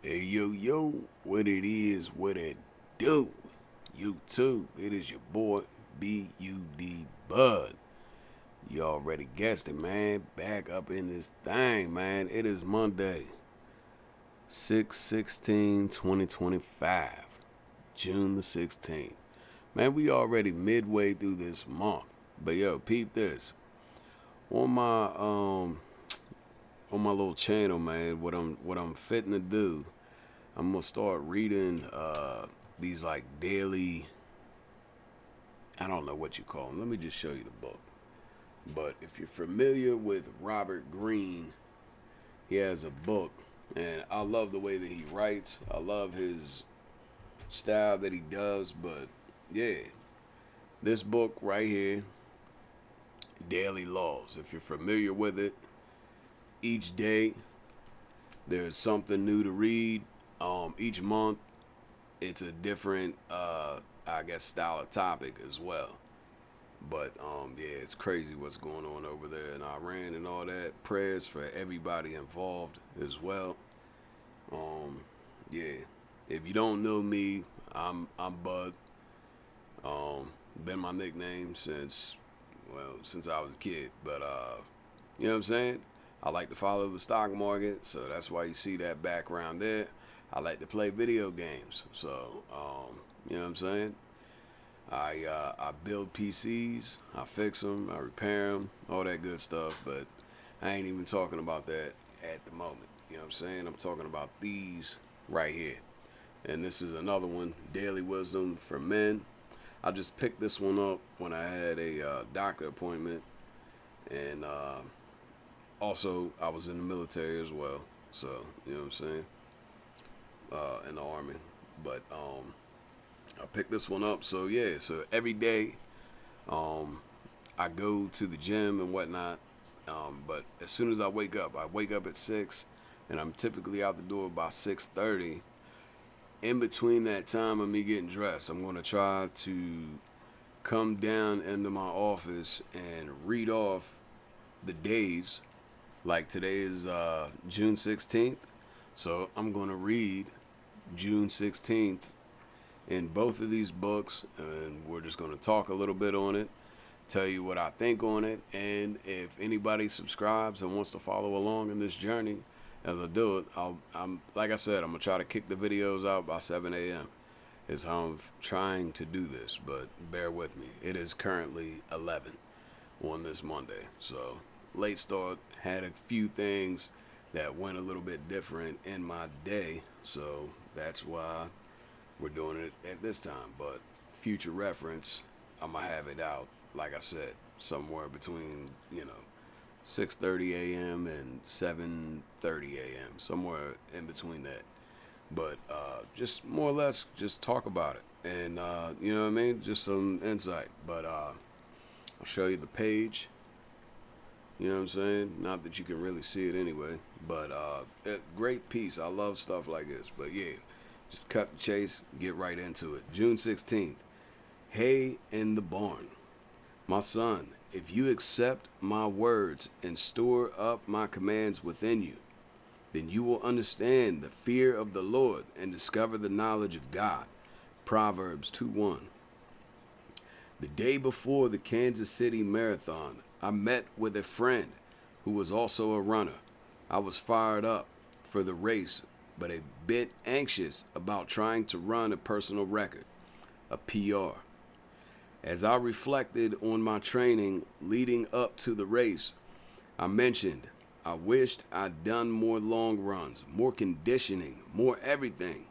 Hey yo, what it is, what it do? YouTube, it is your boy BUD Bud. You already guessed it, man. Back up in this thing, man. It is Monday, 6/16/2025, June the 16th. Man, we already midway through this month. But yo, peep this. On my on my little channel, man, what I'm fitting to do, I'm gonna start reading these like daily. I don't know what you call them. Let me just show you the book. But if you're familiar with Robert Greene, he has a book, and I love the way that he writes. I love his style that he does. But yeah, this book right here, Daily Laws. If you're familiar with it, each day there's something new to read. Each month it's a different I guess style of topic as well. But yeah, it's crazy what's going on over there in Iran and all that. Prayers for everybody involved as well. Um yeah. If you don't know me, I'm Bud. Been my nickname since I was a kid. But you know what I'm saying? I like to follow the stock market, so that's why you see that background there. I like to play video games, so you know what I'm saying. I build PCs, I fix them, I repair them, all that good stuff. But I ain't even talking about that at the moment. You know what I'm saying? I'm talking about these right here, and this is another one, Daily Wisdom for Men. I just picked this one up when I had a doctor appointment, and also I was in the military as well. So you know what I'm saying, in the army. But I picked this one up. So yeah, so every day um, I go to the gym and whatnot. But as soon as I wake up at 6, and I'm typically out the door by 6:30. In between that time of me getting dressed, I'm going to try to come down into my office and read off the days. Like today is June 16th. So I'm going to read June 16th in both of these books, and we're just going to talk a little bit on it, tell you what I think on it, and if anybody subscribes and wants to follow along in this journey as I do it, I'm like I said, I'm gonna try to kick the videos out by 7 a.m. is how I'm trying to do this, but bear with me. It is currently 11 on this Monday, so late start. Had a few things that went a little bit different in my day, so that's why we're doing it at this time. But future reference, I'm gonna have it out, like I said, somewhere between 6:30 a.m. and 7:30 a.m. somewhere in between that. But just more or less, just talk about it, and you know what I mean, just some insight. But I'll show you the page. You know what I'm saying? Not that you can really see it anyway, but great piece. I love stuff like this. But yeah, just cut the chase, get right into it. June 16th, hay in the barn. My son, if you accept my words and store up my commands within you, then you will understand the fear of the Lord and discover the knowledge of God. Proverbs 2:1. The day before the Kansas City Marathon, I met with a friend who was also a runner. I was fired up for the race, but a bit anxious about trying to run a personal record, a PR. As I reflected on my training leading up to the race, I mentioned I wished I'd done more long runs, more conditioning, more everything.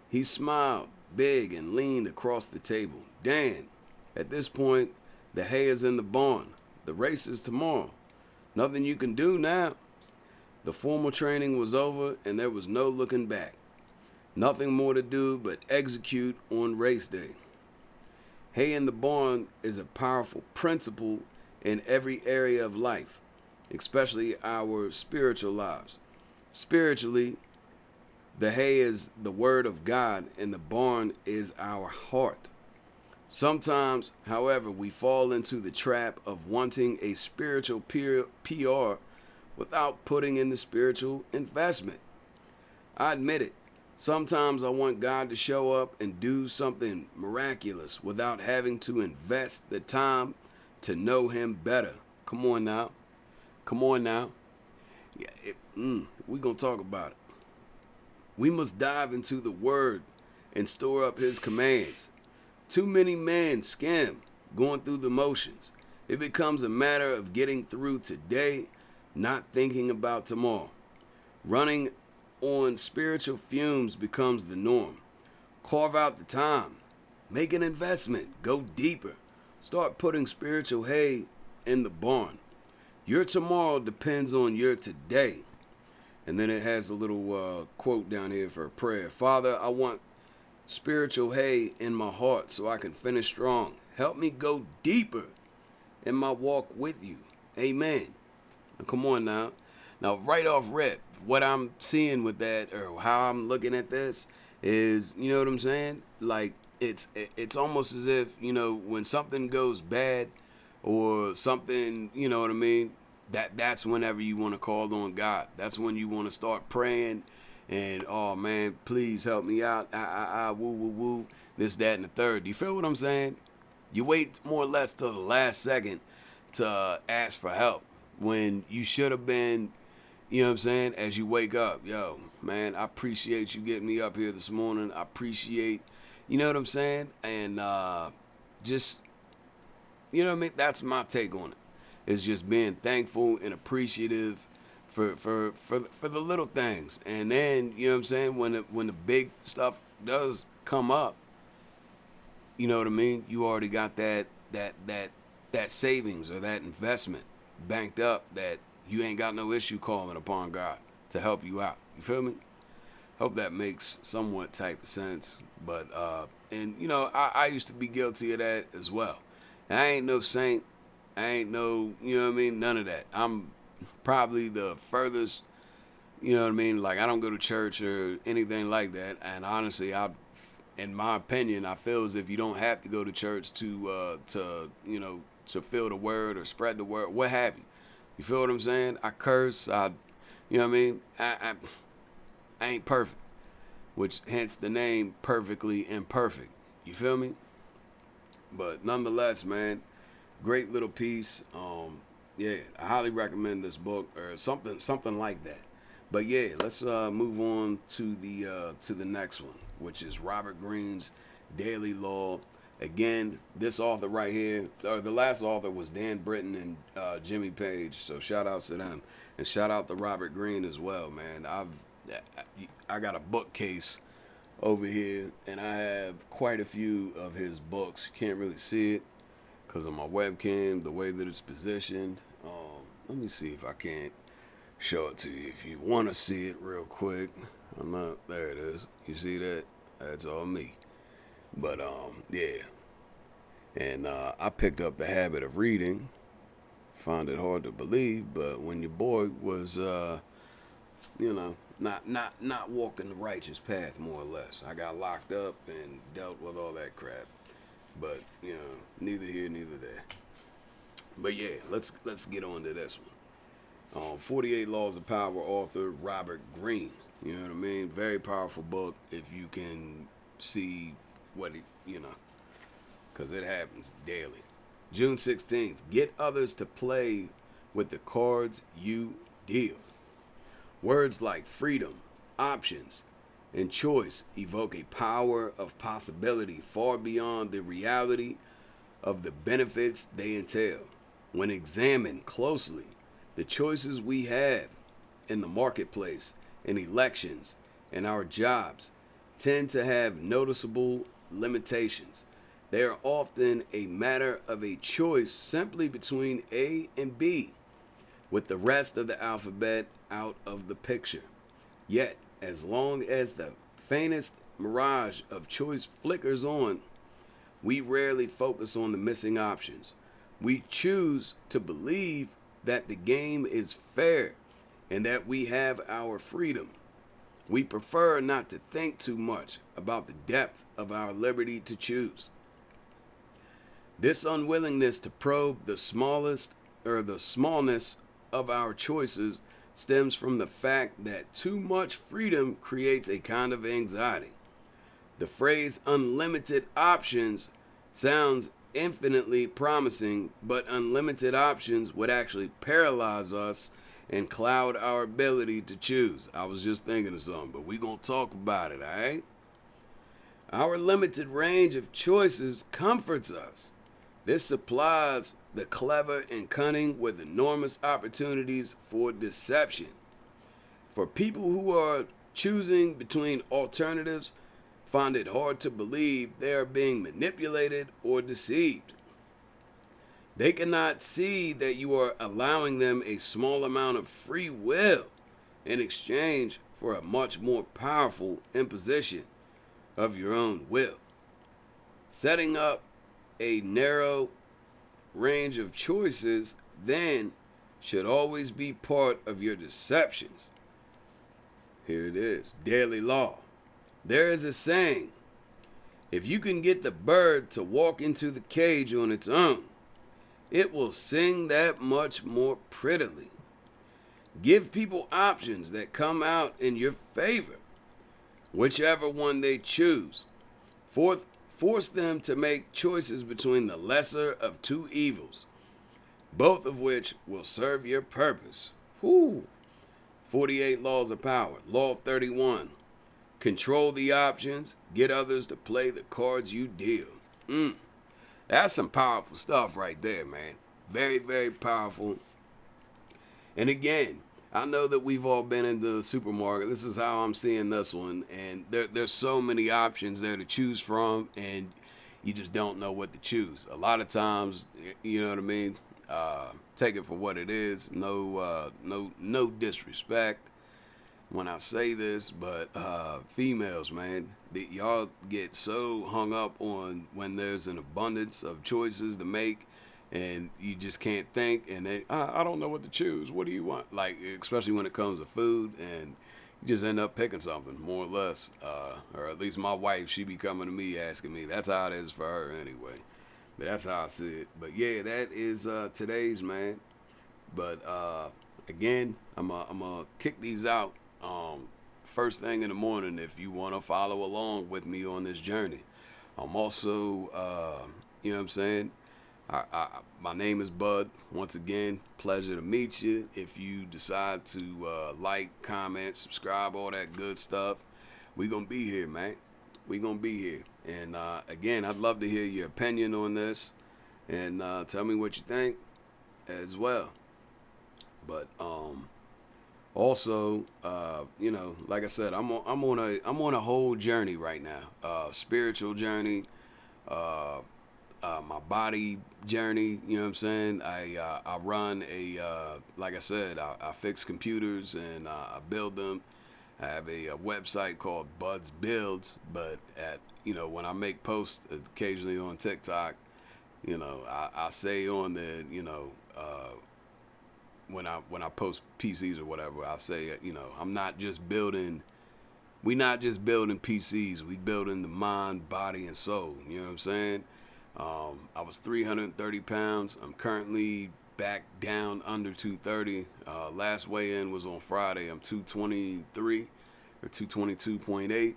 He smiled big and leaned across the table. Dan, at this point, the hay is in the barn. The race is tomorrow. Nothing you can do now. The formal training was over and there was no looking back. Nothing more to do but execute on race day. Hay in the barn is a powerful principle in every area of life, especially our spiritual lives. Spiritually, the hay is the word of God and the barn is our heart. Sometimes, however, we fall into the trap of wanting a spiritual PR without putting in the spiritual investment. I admit it. Sometimes I want God to show up and do something miraculous without having to invest the time to know Him better. Come on now. Come on now. Yeah, we're going to talk about it. We must dive into the Word and store up His commands. Too many men skim, going through the motions. It becomes a matter of getting through today, not thinking about tomorrow. Running on spiritual fumes becomes the norm. Carve out the time. Make an investment. Go deeper. Start putting spiritual hay in the barn. Your tomorrow depends on your today. And then it has a little quote down here for a prayer. Father, I want spiritual hay in my heart so I can finish strong. Help me go deeper in my walk with you. Amen. Now, come on now. Now, right off rip, what I'm seeing with that, or how I'm looking at this, is, you know what I'm saying? Like, it's almost as if, you know, when something goes bad or something, you know what I mean? That's whenever you want to call on God. That's when you want to start praying and, oh man, please help me out. Woo, woo, woo. This, that, and the third. Do you feel what I'm saying? You wait more or less till the last second to ask for help when you should have been, you know what I'm saying, as you wake up. Yo, man, I appreciate you getting me up here this morning. I appreciate, you know what I'm saying? And just, you know what I mean? That's my take on it. It's just being thankful and appreciative for the little things. And then, you know what I'm saying, when the big stuff does come up, you know what I mean? You already got that savings or that investment banked up that you ain't got no issue calling upon God to help you out. You feel me? Hope that makes somewhat type of sense. But and you know, I used to be guilty of that as well. And I ain't no saint. I ain't no, you know what I mean? None of that. I'm probably the furthest, you know what I mean? Like, I don't go to church or anything like that. And honestly, in my opinion, I feel as if you don't have to go to church to you know, to feel the word or spread the word, what have you. You feel what I'm saying? I curse. You know what I mean? I ain't perfect, which hence the name Perfectly Imperfect. You feel me? But nonetheless, man, great little piece. Yeah, I highly recommend this book or something like that. But yeah, let's move on to the next one, which is Robert Greene's Daily Law. Again, this author right here, or the last author was Dan Britton and Jimmy Page. So shout outs to them, and shout out to Robert Greene as well, man. I got a bookcase over here, and I have quite a few of his books. You can't really see it because of my webcam, the way that it's positioned. Let me see if I can't show it to you if you want to see it real quick. I'm not, there it is. You see that? That's all me. But yeah. And I picked up the habit of reading. Found it hard to believe, but when your boy was you know, not walking the righteous path, more or less. I got locked up and dealt with all that crap. But, you know, neither here, neither there. But yeah, let's get on to this one. 48 Laws of Power, author Robert Greene. You know what I mean? Very powerful book if you can see what it, you know, because it happens daily. June 16th, get others to play with the cards you deal. Words like freedom, options, and choice evoke a power of possibility far beyond the reality of the benefits they entail. When examined closely, the choices we have in the marketplace, in elections, and our jobs tend to have noticeable limitations. They are often a matter of a choice simply between A and B, with the rest of the alphabet out of the picture. Yet, as long as the faintest mirage of choice flickers on, we rarely focus on the missing options. We choose to believe that the game is fair and that we have our freedom. We prefer not to think too much about the depth of our liberty to choose. This unwillingness to probe the smallness of our choices stems from the fact that too much freedom creates a kind of anxiety. The phrase unlimited options sounds infinitely promising, but unlimited options would actually paralyze us and cloud our ability to choose. I was just thinking of something, but we gonna talk about it, alright? Our limited range of choices comforts us. This supplies the clever and cunning with enormous opportunities for deception. For people who are choosing between alternatives, find it hard to believe they are being manipulated or deceived. They cannot see that you are allowing them a small amount of free will in exchange for a much more powerful imposition of your own will. Setting up a narrow range of choices then should always be part of your deceptions. Here it is, daily law. There is a saying, if you can get the bird to walk into the cage on its own, it will sing that much more prettily. Give people options that come out in your favor, whichever one they choose. Force them to make choices between the lesser of two evils, both of which will serve your purpose. Whew. 48 laws of power. Law 31. Control the options. Get others to play the cards you deal. That's some powerful stuff right there, man. Very, very powerful. And again, I know that we've all been in the supermarket. This is how I'm seeing this one. And there's so many options there to choose from, and you just don't know what to choose. A lot of times, you know what I mean? Take it for what it is. No disrespect when I say this, but females, man, y'all get so hung up on when there's an abundance of choices to make, and you just can't think, and then I don't know what to choose. What do you want? Like, especially when it comes to food, and you just end up picking something, more or less. Or at least my wife, she be coming to me asking me. That's how it is for her anyway. But that's how I see it. But yeah, that is today's, man. But again, I'm gonna kick these out first thing in the morning if you want to follow along with me on this journey. I'm also, you know what I'm saying? My name is Bud. Once again, pleasure to meet you. If you decide to like, comment, subscribe, all that good stuff, we gonna be here, man. We gonna be here. And again, I'd love to hear your opinion on this, and tell me what you think as well. But also, you know, like I said, I'm on a whole journey right now, spiritual journey, my body journey. You know what I'm saying? I run like I said, I fix computers and I build them. I have a website called Buds Builds, but when I make posts occasionally on TikTok, I say on there, when I post PCs or whatever, I say, we're not just building PCs, we building the mind, body, and soul. You know what I'm saying? I was 330 pounds. I'm currently back down under 230. Last weigh-in was on Friday. I'm 223 or 222.8.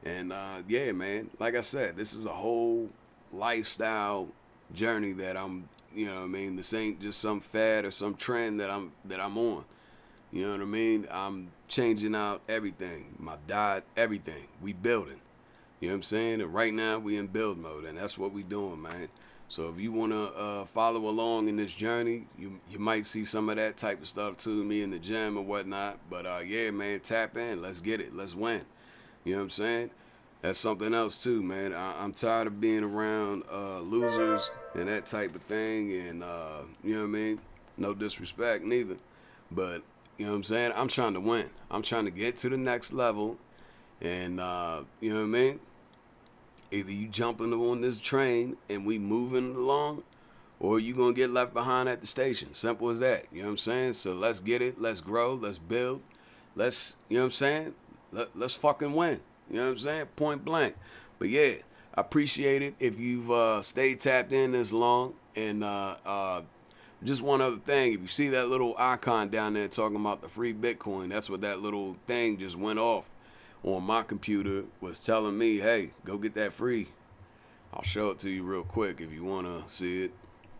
And yeah, man, like I said, this is a whole lifestyle journey that I'm, this ain't just some fad or some trend that I'm on. You know what I mean? I'm changing out everything, my diet, everything. We building. You know what I'm saying? And right now we in build mode, and that's what we doing, man. So if you want to follow along in this journey, you might see some of that type of stuff too, me in the gym and whatnot. But yeah, man, tap in. Let's get it. Let's win. You know what I'm saying? That's something else too, man. I'm tired of being around losers and that type of thing. And you know what I mean? No disrespect neither. But you know what I'm saying? I'm trying to win. I'm trying to get to the next level. And you know what I mean? Either you jumping on this train and we moving along, or you going to get left behind at the station. Simple as that. You know what I'm saying? So let's get it. Let's grow. Let's build. Let's, you know what I'm saying? Let's fucking win. You know what I'm saying? Point blank. But yeah, I appreciate it if you've stayed tapped in this long. And Just one other thing, if you see that little icon down there talking about the free Bitcoin, that's what that little thing just went off on my computer, was telling me, hey, go get that free. I'll show it to you real quick if you want to see it.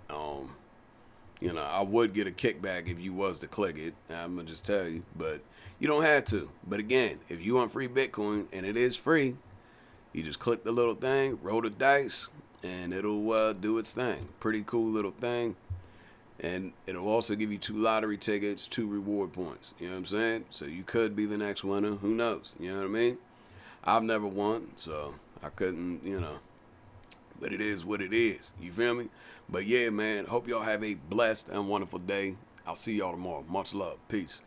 I would get a kickback if you was to click it. I'm going to just tell you, but you don't have to. But again, if you want free Bitcoin, and it is free, you just click the little thing, roll the dice, and it'll do its thing. Pretty cool little thing. And it'll also give you 2 lottery tickets, 2 reward points. You know what I'm saying? So you could be the next winner. Who knows? You know what I mean? I've never won, so I couldn't, But it is what it is. You feel me? But yeah, man, hope y'all have a blessed and wonderful day. I'll see y'all tomorrow. Much love. Peace.